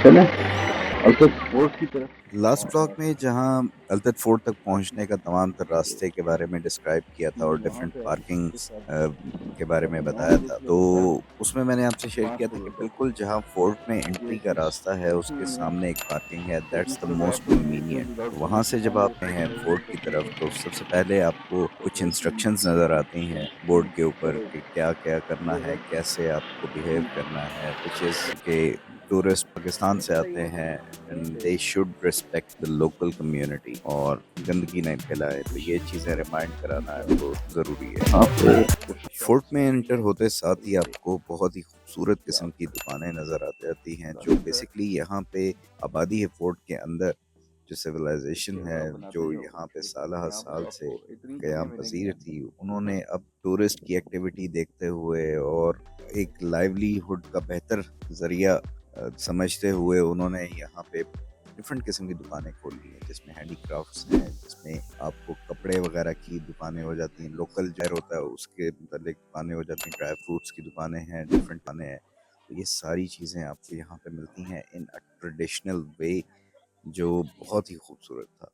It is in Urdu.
چلیں الطف فورٹ کی طرف. لاسٹ بلاگ میں جہاں التت فورٹ تک پہنچنے کا تمام تر راستے کے بارے میں ڈسکرائب کیا تھا اور وہاں ڈفرینٹ پہ پارکنگس آپ کے بارے میں بتایا تھا، تو اس میں نے آپ سے شیئر کیا تھا کہ بالکل جہاں فورٹ میں انٹری کا راستہ ہے اس کے سامنے ایک پارکنگ ہے، دیٹس دا موسٹ کنوینئنٹ. وہاں سے جب آپ ہیں فورٹ کی طرف تو سب سے پہلے آپ کو کچھ انسٹرکشنز نظر آتی ہیں بورڈ کے اوپر کہ کیا کیا کرنا ہے، کیسے آپ کو بیہیو کرنا ہے، وچ از کہ ٹورسٹ پاکستان سے آتے ہیں and they should respect the local community اور گندگی نہیں پھیلائے، تو یہ چیزیں ریمائنڈ کرانا بہت ضروری ہے. فورٹ میں انٹر ہوتے ساتھ ہی آپ کو بہت ہی خوبصورت قسم کی دکانیں نظر آتی ہیں جو بیسکلی یہاں پہ آبادی ہے فورٹ کے اندر، جو سویلائزیشن ہے جو یہاں پہ سالہ سال سے قیام پذیر تھی، انہوں نے اب ٹورسٹ کی ایکٹیویٹی دیکھتے ہوئے اور ایک لائیولی ہوڈ کا بہتر ذریعہ سمجھتے ہوئے انہوں نے یہاں پہ ڈفرینٹ قسم کی دکانیں کھول لی ہیں، جس میں ہینڈی کرافٹس ہیں، جس میں آپ کو کپڑے وغیرہ کی دکانیں ہو جاتی ہیں، لوکل جو ہوتا ہے اس کے متعلق دکانیں ہو جاتی ہیں، ڈرائی فروٹس کی دکانیں ہیں، ڈفرینٹ دکانیں ہیں. تو یہ ساری چیزیں آپ کو یہاں پہ ملتی ہیں ان اے ٹریڈیشنل وے جو بہت ہی خوبصورت تھا.